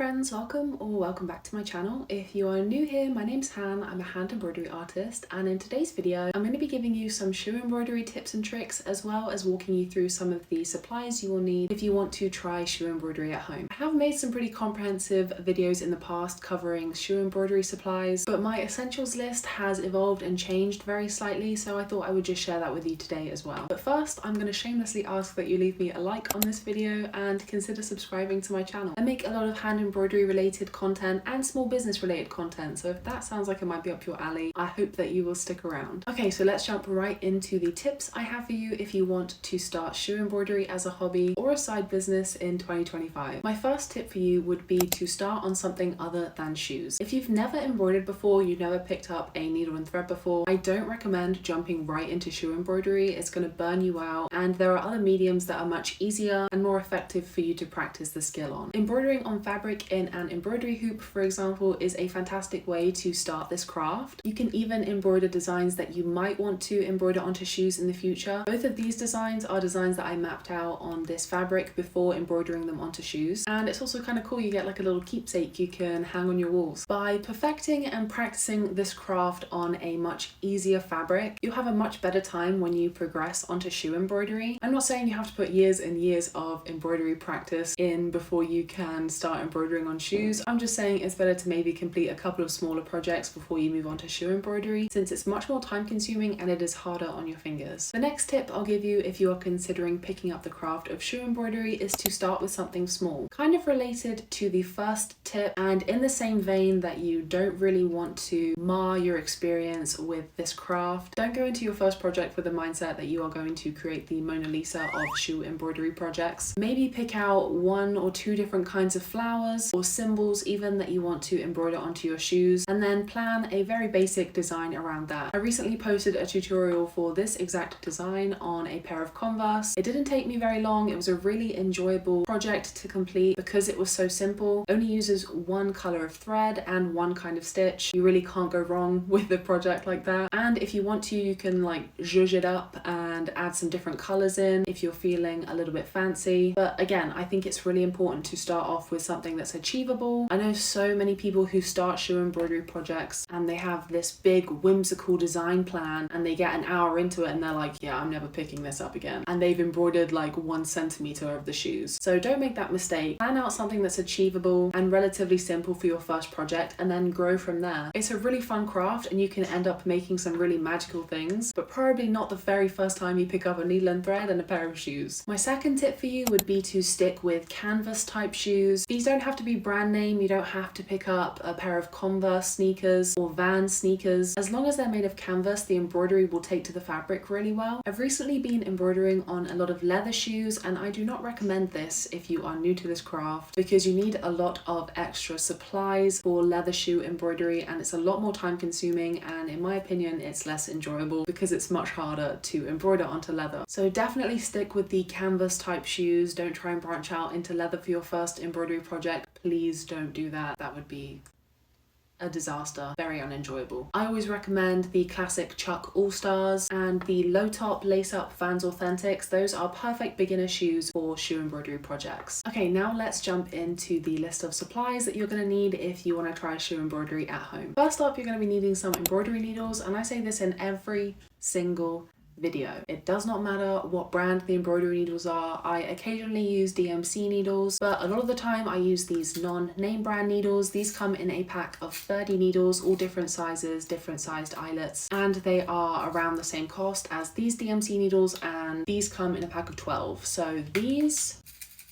friends, welcome back to my channel. If you are new here, my name's Han, I'm a hand embroidery artist, and in today's video I'm going to be giving you some shoe embroidery tips and tricks, as well as walking you through some of the supplies you will need if you want to try shoe embroidery at home. I have made some pretty comprehensive videos in the past covering shoe embroidery supplies, but my essentials list has evolved and changed very slightly, so I thought I would just share that with you today as well. But first, I'm going to shamelessly ask that you leave me a like on this video and consider subscribing to my channel. I make a lot of hand embroidery related content and small business related content, so if that sounds like it might be up your alley, I hope that you will stick around. Okay, so let's jump right into the tips I have for you if you want to start shoe embroidery as a hobby or a side business in 2025. My first tip for you would be to start on something other than shoes. If you've never embroidered before, you've never picked up a needle and thread before, I don't recommend jumping right into shoe embroidery. It's going to burn you out, and there are other mediums that are much easier and more effective for you to practice the skill on. Embroidering on fabric in an embroidery hoop, for example, is a fantastic way to start this craft. You can even embroider designs that you might want to embroider onto shoes in the future. Both of these designs are designs that I mapped out on this fabric before embroidering them onto shoes, and it's also kind of cool. You get like a little keepsake you can hang on your walls. By perfecting and practicing this craft on a much easier fabric, you'll have a much better time when you progress onto shoe embroidery. I'm not saying you have to put years and years of embroidery practice in before you can start embroidering on shoes. I'm just saying it's better to maybe complete a couple of smaller projects before you move on to shoe embroidery, since it's much more time consuming and it is harder on your fingers. The next tip I'll give you if you are considering picking up the craft of shoe embroidery is to start with something small. Kind of related to the first tip, and in the same vein that you don't really want to mar your experience with this craft, don't go into your first project with the mindset that you are going to create the Mona Lisa of shoe embroidery projects. Maybe pick out one or two different kinds of flowers or symbols even that you want to embroider onto your shoes, and then plan a very basic design around that. I recently posted a tutorial for this exact design on a pair of Converse. It didn't take me very long. It was a really enjoyable project to complete because it was so simple. It only uses one color of thread and one kind of stitch. You really can't go wrong with a project like that. And if you want to, you can like zhuzh it up and add some different colors in if you're feeling a little bit fancy. But again, I think it's really important to start off with something that's achievable. I know so many people who start shoe embroidery projects and they have this big whimsical design plan and they get an hour into it and they're like, yeah, I'm never picking this up again. And they've embroidered like 1 centimeter of the shoes. So don't make that mistake. Plan out something that's achievable and relatively simple for your first project, and then grow from there. It's a really fun craft and you can end up making some really magical things, but probably not the very first time you pick up a needle and thread and a pair of shoes. My second tip for you would be to stick with canvas type shoes. These don't have to be brand name. You don't have to pick up a pair of Converse sneakers or Vans sneakers. As long as they're made of canvas, the embroidery will take to the fabric really well. I've recently been embroidering on a lot of leather shoes, and I do not recommend this if you are new to this craft because you need a lot of extra supplies for leather shoe embroidery, and it's a lot more time consuming, and in my opinion it's less enjoyable because it's much harder to embroider onto leather. So definitely stick with the canvas type shoes. Don't try and branch out into leather for your first embroidery project. Please don't do that. That would be a disaster, very unenjoyable. I always recommend the classic Chuck All-Stars and the low top lace up Vans Authentics. Those are perfect beginner shoes for shoe embroidery projects. Okay, now let's jump into the list of supplies that you're going to need if you want to try shoe embroidery at home. First up, you're going to be needing some embroidery needles, and I say this in every single video. It does not matter what brand the embroidery needles are. I occasionally use DMC needles, but a lot of the time I use these non-name brand needles. These come in a pack of 30 needles, all different sizes, different sized eyelets, and they are around the same cost as these DMC needles, and these come in a pack of 12. So these,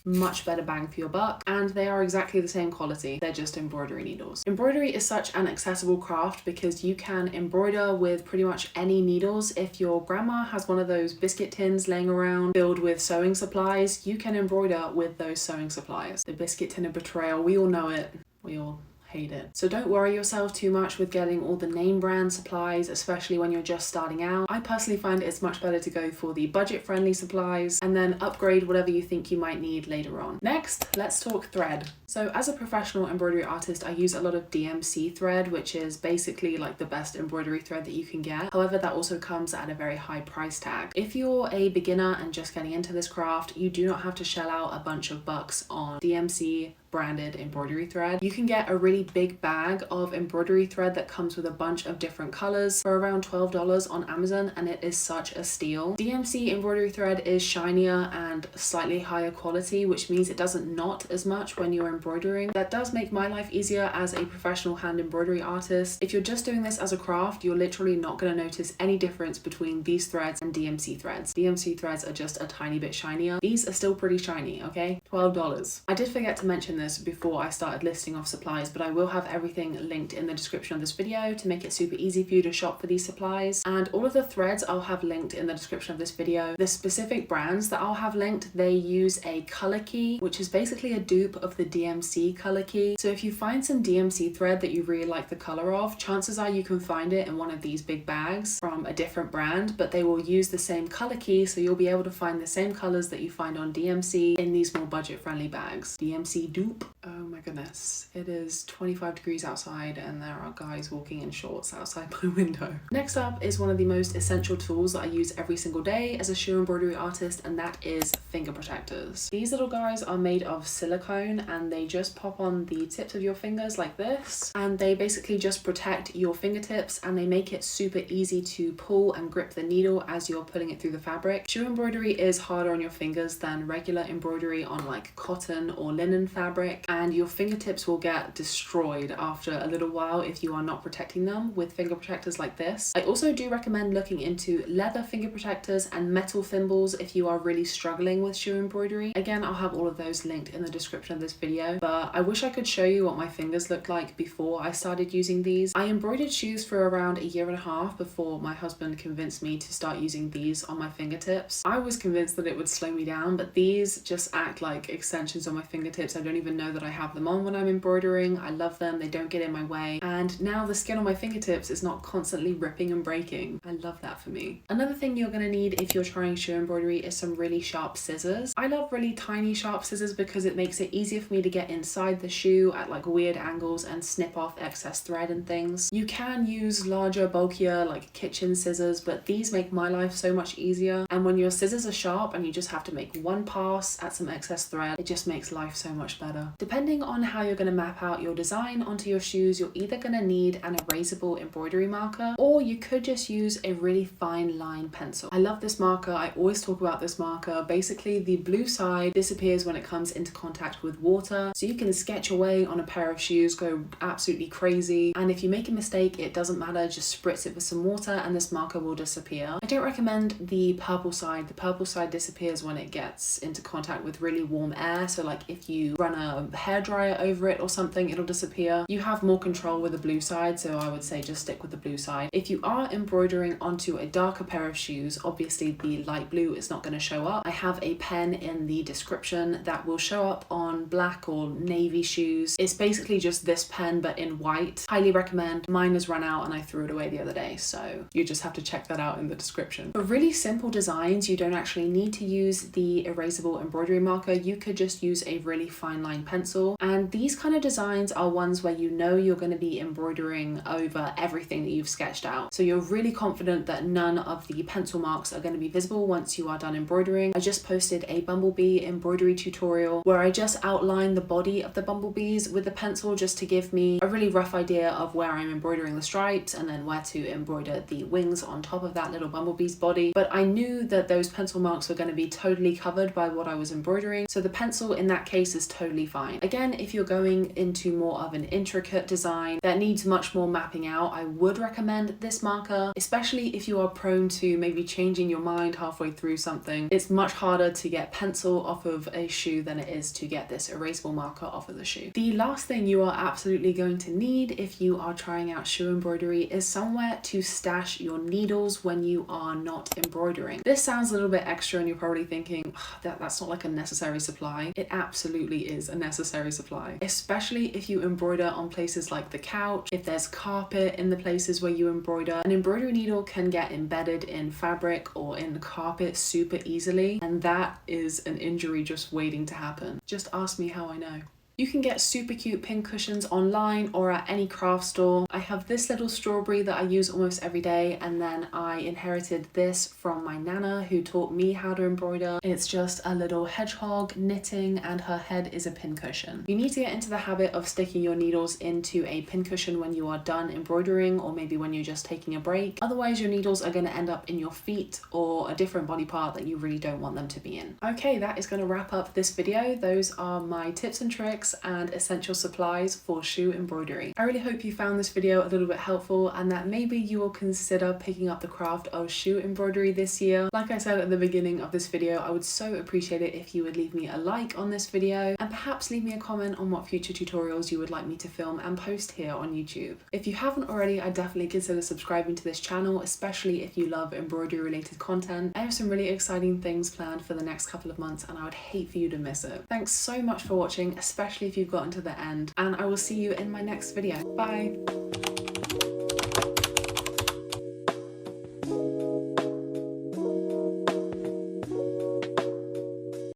much better bang for your buck, and they are exactly the same quality. They're just embroidery needles. Embroidery is such an accessible craft because you can embroider with pretty much any needles. If your grandma has one of those biscuit tins laying around filled with sewing supplies, you can embroider with those sewing supplies. The biscuit tin of betrayal, we all know it. We all hate it. So don't worry yourself too much with getting all the name brand supplies, especially when you're just starting out. I personally find it's much better to go for the budget friendly supplies and then upgrade whatever you think you might need later on. Next, let's talk thread. So as a professional embroidery artist, I use a lot of DMC thread, which is basically like the best embroidery thread that you can get. However, that also comes at a very high price tag. If you're a beginner and just getting into this craft, you do not have to shell out a bunch of bucks on DMC branded embroidery thread. You can get a really big bag of embroidery thread that comes with a bunch of different colors for around $12 on Amazon, and it is such a steal. DMC embroidery thread is shinier and slightly higher quality, which means it doesn't knot as much when you're embroidering. That does make my life easier as a professional hand embroidery artist. If you're just doing this as a craft, you're literally not going to notice any difference between these threads and DMC threads. DMC threads are just a tiny bit shinier. These are still pretty shiny, okay? $12. I did forget to mention this before I started listing off supplies, but I will have everything linked in the description of this video to make it super easy for you to shop for these supplies. And all of the threads I'll have linked in the description of this video. The specific brands that I'll have linked, they use a color key, which is basically a dupe of the DMC color key. So if you find some DMC thread that you really like the color of, chances are you can find it in one of these big bags from a different brand, but they will use the same color key, so you'll be able to find the same colors that you find on DMC in these more budget friendly bags. DMC dupe. Oh my goodness, it is 25 degrees outside and there are guys walking in shorts outside my window. Next up is one of the most essential tools that I use every single day as a shoe embroidery artist, and that is finger protectors. These little guys are made of silicone and they just pop on the tips of your fingers like this, and they basically just protect your fingertips and they make it super easy to pull and grip the needle as you're pulling it through the fabric. Shoe embroidery is harder on your fingers than regular embroidery on like cotton or linen fabric, and your fingertips will get destroyed after a little while if you are not protecting them with finger protectors like this. I also do recommend looking into leather finger protectors and metal thimbles if you are really struggling with shoe embroidery. Again, I'll have all of those linked in the description of this video, but I wish I could show you what my fingers looked like before I started using these. I embroidered shoes for around a year and a half before my husband convinced me to start using these on my fingertips. I was convinced that it would slow me down, but these just act like extensions on my fingertips. I don't even know that I have them on when I'm embroidering. I love them, they don't get in my way, and now the skin on my fingertips is not constantly ripping and breaking. I love that for me. Another thing you're going to need if you're trying shoe embroidery is some really sharp scissors. I love really tiny sharp scissors because it makes it easier for me to get inside the shoe at like weird angles and snip off excess thread and things. You can use larger, bulkier like kitchen scissors, but these make my life so much easier, and when your scissors are sharp and you just have to make one pass at some excess thread, it just makes life so much better. Depending on how you're going to map out your design onto your shoes, you're either going to need an erasable embroidery marker, or you could just use a really fine line pencil. I love this marker. I always talk about this marker. Basically, the blue side disappears when it comes into contact with water, so you can sketch away on a pair of shoes, go absolutely crazy, and if you make a mistake, it doesn't matter, just spritz it with some water and this marker will disappear. I don't recommend the purple side. The purple side disappears when it gets into contact with really warm air, so like if you run a hairdryer over it or something, it'll disappear. You have more control with the blue side, so I would say just stick with the blue side. If you are embroidering onto a darker pair of shoes, obviously the light blue is not going to show up. I have a pen in the description that will show up on black or navy shoes. It's basically just this pen but in white. Highly recommend. Mine has run out and I threw it away the other day, so you just have to check that out in the description. For really simple designs, you don't actually need to use the erasable embroidery marker. You could just use a really fine line pencil, and these kind of designs are ones where you know you're going to be embroidering over everything that you've sketched out, so you're really confident that none of the pencil marks are going to be visible once you are done embroidering. I just posted a bumblebee embroidery tutorial where I just outlined the body of the bumblebees with the pencil just to give me a really rough idea of where I'm embroidering the stripes and then where to embroider the wings on top of that little bumblebee's body. But I knew that those pencil marks were going to be totally covered by what I was embroidering, so the pencil in that case is totally fine. Again, if you're going into more of an intricate design that needs much more mapping out, I would recommend this marker, especially if you are prone to maybe changing your mind halfway through something. It's much harder to get pencil off of a shoe than it is to get this erasable marker off of the shoe. The last thing you are absolutely going to need if you are trying out shoe embroidery is somewhere to stash your needles when you are not embroidering. This sounds a little bit extra and you're probably thinking, that's not like a necessary supply. It absolutely is a necessary supply, especially if you embroider on places like the couch, if there's carpet in the places where you embroider. An embroidery needle can get embedded in fabric or in carpet super easily, and that is an injury just waiting to happen. Just ask me how I know. You can get super cute pin cushions online or at any craft store. I have this little strawberry that I use almost every day, and then I inherited this from my nana who taught me how to embroider. It's just a little hedgehog knitting and her head is a pin cushion. You need to get into the habit of sticking your needles into a pin cushion when you are done embroidering, or maybe when you're just taking a break. Otherwise your needles are going to end up in your feet or a different body part that you really don't want them to be in. Okay, that is going to wrap up this video. Those are my tips and tricks and essential supplies for shoe embroidery. I really hope you found this video a little bit helpful and that maybe you will consider picking up the craft of shoe embroidery this year. Like I said at the beginning of this video, I would so appreciate it if you would leave me a like on this video and perhaps leave me a comment on what future tutorials you would like me to film and post here on YouTube. If you haven't already, I definitely consider subscribing to this channel, especially if you love embroidery related content. I have some really exciting things planned for the next couple of months and I would hate for you to miss it. Thanks so much for watching, especially if you've gotten to the end, and I will see you in my next video. Bye!